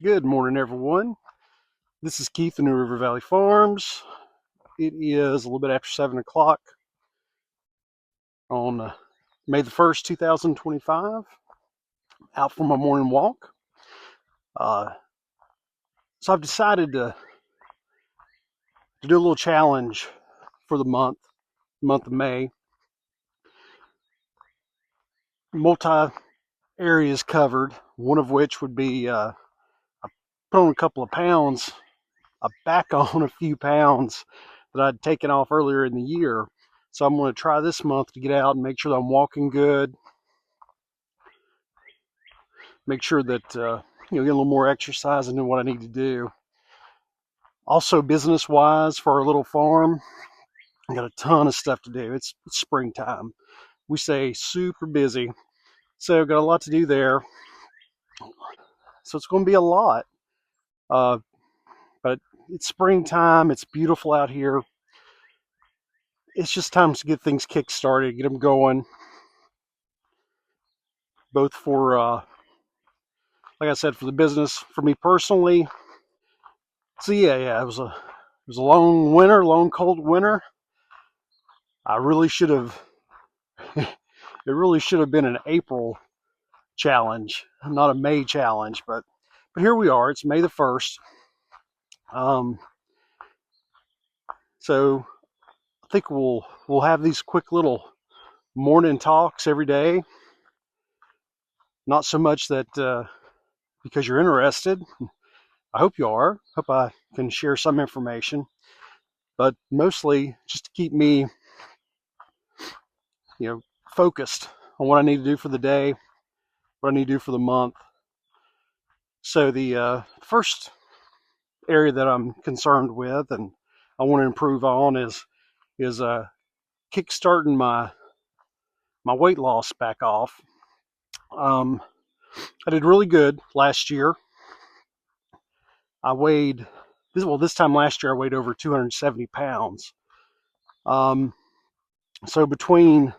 Good morning, everyone. This is Keith in New River Valley Farms. It is a little bit after 7 o'clock on May the 1st, 2025. Out for my morning walk. So I've decided to do a little challenge for the month of May. Multi areas covered, one of which would be I put on a couple of pounds. I back on a few pounds that I'd taken off earlier in the year. So I'm going to try this month to get out and make sure that I'm walking good, make sure that get a little more exercise into what I need to do. Also, business-wise, for our little farm, I got a ton of stuff to do. It's springtime. We say super busy, so I've got a lot to do there. So it's going to be a lot, but it's springtime. It's beautiful out here. It's just time to get things kick-started, get them going, both for, like I said, for the business, for me personally. So yeah, it was a long winter, long cold winter. I really should have. It really should have been an April challenge, not a May challenge. But here we are. It's May the 1st. So I think we'll have these quick little morning talks every day. Not so much that because you're interested. I hope you are. Hope I can share some information, but mostly just to keep me, focused on what I need to do for the day, what I need to do for the month. So the first area that I'm concerned with and I want to improve on is kickstarting my weight loss back off. I did really good last year. I weighed this time last year I weighed over 270 pounds. So between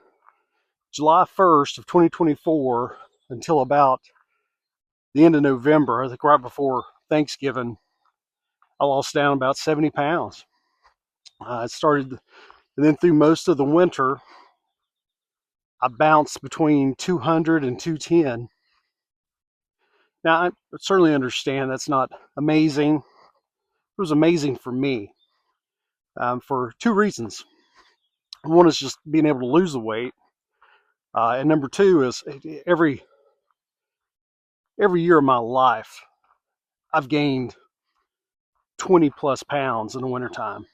July 1st of 2024 until about the end of November, I think right before Thanksgiving, I lost down about 70 pounds. It started, and then through most of the winter, I bounced between 200 and 210. Now, I certainly understand that's not amazing. It was amazing for me for two reasons. One is just being able to lose the weight, and number two is every year of my life, I've gained 20 plus pounds in the wintertime.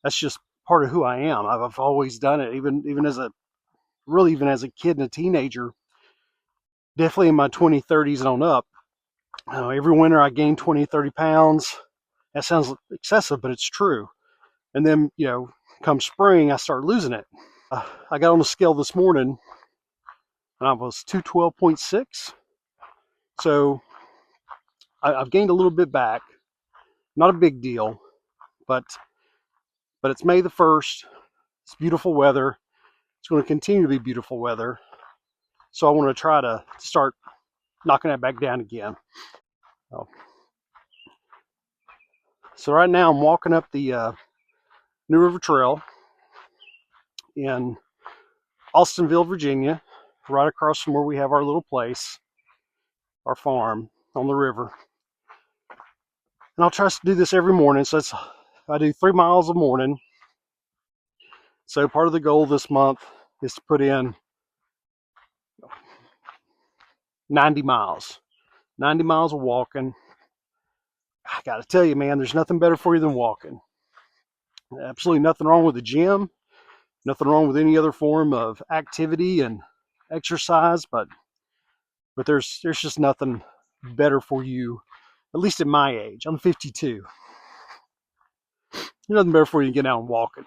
That's just part of who I am. I've always done it, even as a kid and a teenager. Definitely in my 20s, 30s and on up. Every winter I gain 20, 30 pounds. That sounds excessive, but it's true. And then, come spring, I start losing it. I got on the scale this morning and I was 212.6. So I've gained a little bit back. Not a big deal, but it's May the 1st. It's beautiful weather. It's going to continue to be beautiful weather. So I want to try to start knocking that back down again. So right now I'm walking up the New River Trail in Austinville, Virginia, right across from where we have our little place, our farm on the river. And I'll try to do this every morning. So I do 3 miles a morning. So part of the goal this month is to put in 90 miles. 90 miles of walking. I got to tell you, man, there's nothing better for you than walking. Absolutely nothing wrong with the gym. Nothing wrong with any other form of activity and exercise, but there's just nothing better for you, at least at my age. I'm 52. There's nothing better for you than getting out and walking,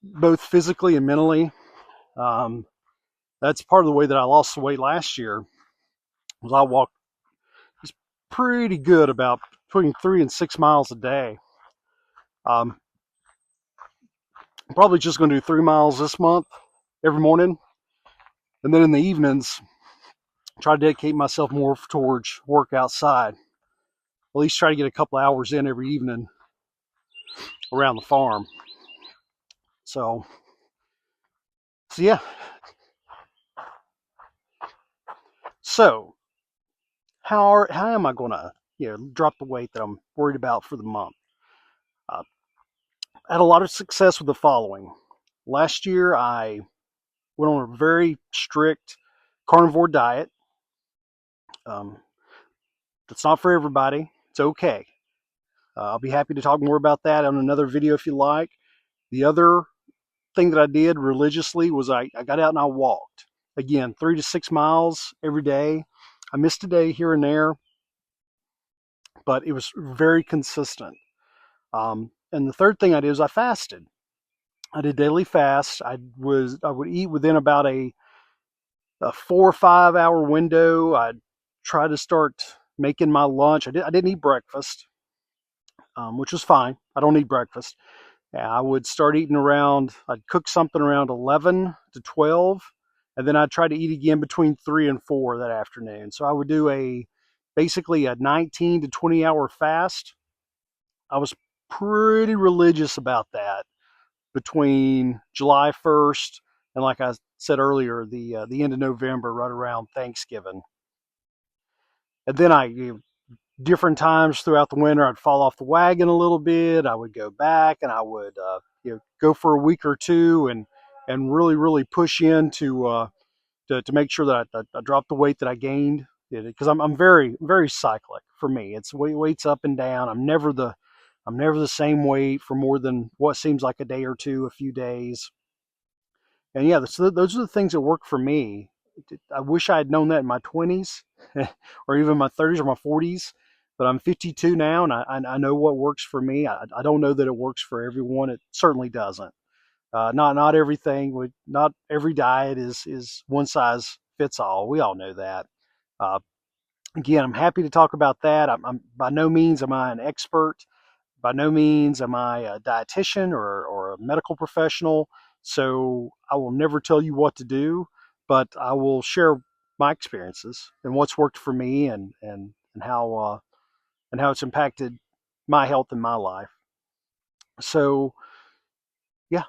both physically and mentally. That's part of the way that I lost the weight last year. Was I walked just pretty good, about between 3 and 6 miles a day. I'm probably just going to do 3 miles this month every morning, and then in the evenings try to dedicate myself more towards work outside. At least try to get a couple hours in every evening around the farm. So, so yeah. So how am I going to drop the weight that I'm worried about for the month? I had a lot of success with the following. Last year, I went on a very strict carnivore diet. Um, it's not for everybody. It's okay. I'll be happy to talk more about that on another video if you like. The other thing that I did religiously was I got out and I walked. Again, 3 to 6 miles every day. I missed a day here and there, but it was very consistent. And the third thing I did is I fasted. I did daily fast. I would eat within about a 4 or 5 hour window. I'd try to start making my lunch. I didn't eat breakfast, which was fine. I don't eat breakfast. I would start eating around. I'd cook something around 11 to 12, and then I'd try to eat again between 3 and 4 that afternoon. So I would do basically a 19 to 20 hour fast. I was pretty religious about that between July 1st and, like I said earlier, the end of November, right around Thanksgiving. And then different times throughout the winter, I'd fall off the wagon a little bit. I would go back and I would go for a week or two and really push in to make sure that I drop the weight that I gained, because I'm very cyclic. For me, it's weights up and down. I'm never the same weight for more than what seems like a day or two, a few days. And yeah, so those are the things that work for me. I wish I had known that in my 20s or even my 30s or my 40s, but I'm 52 now and I know what works for me. I don't know that it works for everyone. It certainly doesn't. Not everything, not every diet is one size fits all. We all know that. Uh, Again, I'm happy to talk about that. I'm by no means am I an expert. By no means am I a dietitian or a medical professional, so I will never tell you what to do, but I will share my experiences and what's worked for me and how it's impacted my health and my life. So yeah,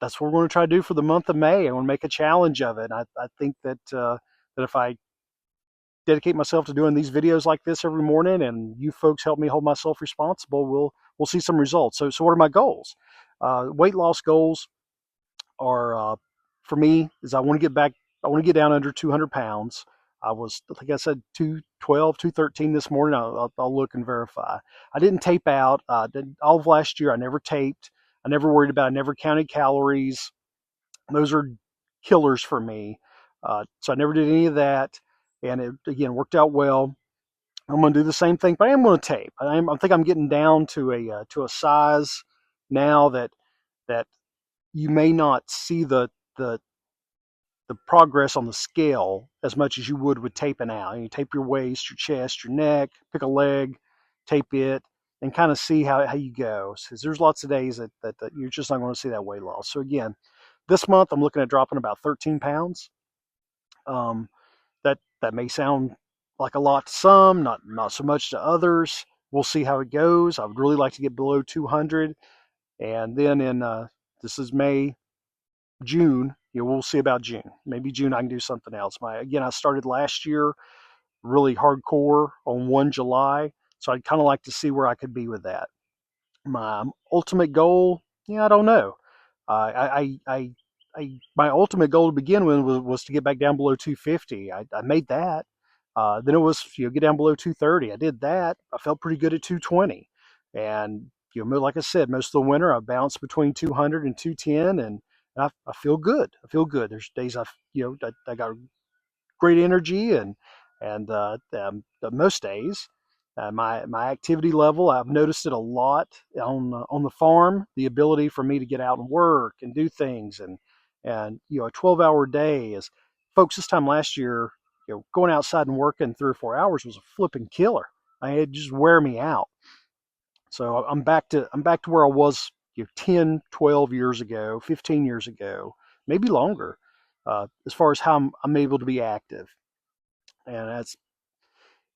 that's what we're going to try to do for the month of May. I want to make a challenge of it. I think that if I dedicate myself to doing these videos like this every morning, and you folks help me hold myself responsible, we'll see some results. So what are my goals? Weight loss goals are for me is I want to get back. I want to get down under 200 pounds. I think I said 212, 213 this morning. I'll look and verify. I didn't tape out. All of last year, I never taped. I never worried about it. I never counted calories. Those are killers for me. So I never did any of that. And it, again, worked out well. I'm going to do the same thing, but I am going to tape. I think I'm getting down to a size now that you may not see the the progress on the scale as much as you would with taping out. You tape your waist, your chest, your neck, pick a leg, tape it, and kind of see how you go. Because there's lots of days that you're just not going to see that weight loss. So again, this month I'm looking at dropping about 13 pounds. Um, that may sound like a lot to some, not so much to others. We'll see how it goes. I would really like to get below 200, and then in this is May, June. We'll see about June. Maybe June I can do something else. I started last year really hardcore on 1 July, so I'd kind of like to see where I could be with that. My ultimate goal, I don't know. My ultimate goal to begin with was to get back down below 250. I made that. Then it was get down below 230. I did that. I felt pretty good at 220, and like I said, most of the winter I bounced between 200 and 210, and I feel good. I feel good. There's days I got great energy, and most days my activity level, I've noticed it a lot on the farm. The ability for me to get out and work and do things, and a 12-hour day is, folks, this time last year, going outside and working 3 or 4 hours was a flipping killer. It just wear me out. So I'm back to where I was 10, 12 years ago, 15 years ago, maybe longer, as far as how I'm able to be active. And that's,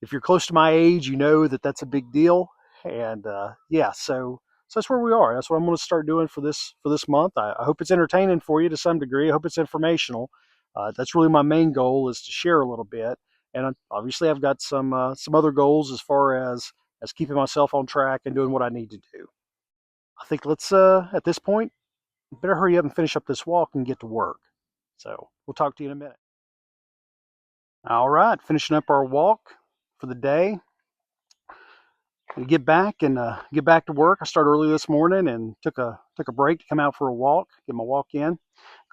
if you're close to my age, you know that that's a big deal. And yeah, so that's where we are. That's what I'm going to start doing for this month. I hope it's entertaining for you to some degree. I hope it's informational. That's really my main goal, is to share a little bit. And obviously, I've got some other goals as far as keeping myself on track and doing what I need to do. I think let's at this point, better hurry up and finish up this walk and get to work. So we'll talk to you in a minute. All right, finishing up our walk for the day. Get back and get back to work. I started early this morning and took a break to come out for a walk, get my walk in.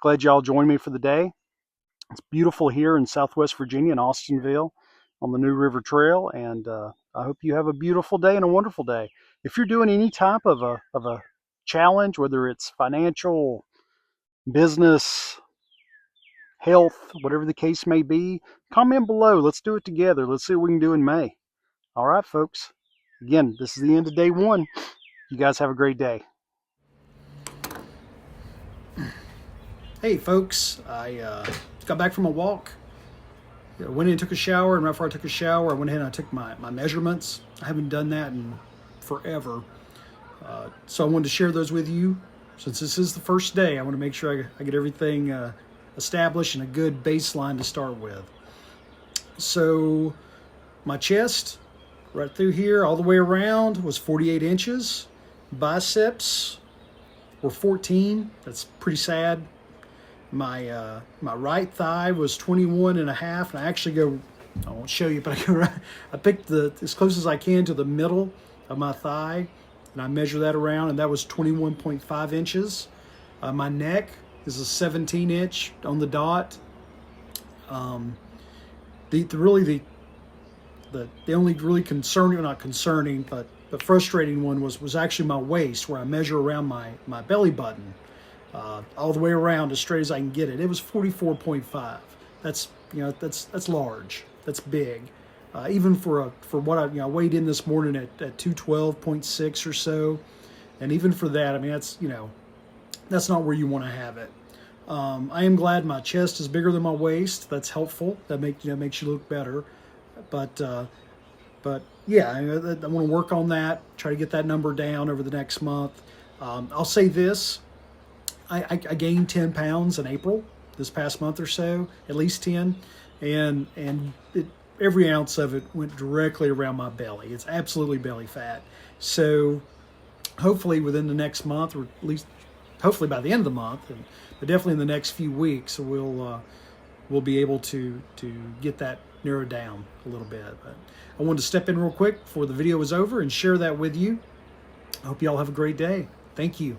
Glad y'all joined me for the day. It's beautiful here in Southwest Virginia in Austinville on the New River Trail, and I hope you have a beautiful day and a wonderful day. If you're doing any type of a challenge, whether it's financial, business, health, whatever the case may be, comment below. Let's do it together. Let's see what we can do in May. All right, folks. Again, this is the end of day one. You guys have a great day. Hey, folks. I got back from a walk. I went in and took a shower, and right before I took a shower, I went ahead and I took my measurements. I haven't done that in forever. So I wanted to share those with you. Since this is the first day, I want to make sure I get everything established and a good baseline to start with. So my chest, right through here, all the way around, was 48 inches. Biceps were 14. That's pretty sad. My right thigh was 21 and a half. And I actually I won't show you, but I picked as close as I can to the middle of my thigh, and I measured that around, and that was 21.5 inches. My neck is a 17 inch on the dot. The only really concerning, not concerning, but the frustrating one was actually my waist, where I measure around my belly button, all the way around as straight as I can get it. It was 44.5. That's large. That's big. Even for what I weighed in this morning at 212.6 or so, and even for that, I mean, that's not where you want to have it. I am glad my chest is bigger than my waist. That's helpful. That makes you look better. But yeah, I want to work on that. Try to get that number down over the next month. I'll say this: I gained 10 pounds in April, this past month or so, at least 10, and every ounce of it went directly around my belly. It's absolutely belly fat. So hopefully within the next month, or at least hopefully by the end of the month, but definitely in the next few weeks, we'll be able to get that narrowed down a little bit. But I wanted to step in real quick before the video was over and share that with you. I hope you all have a great day. Thank you.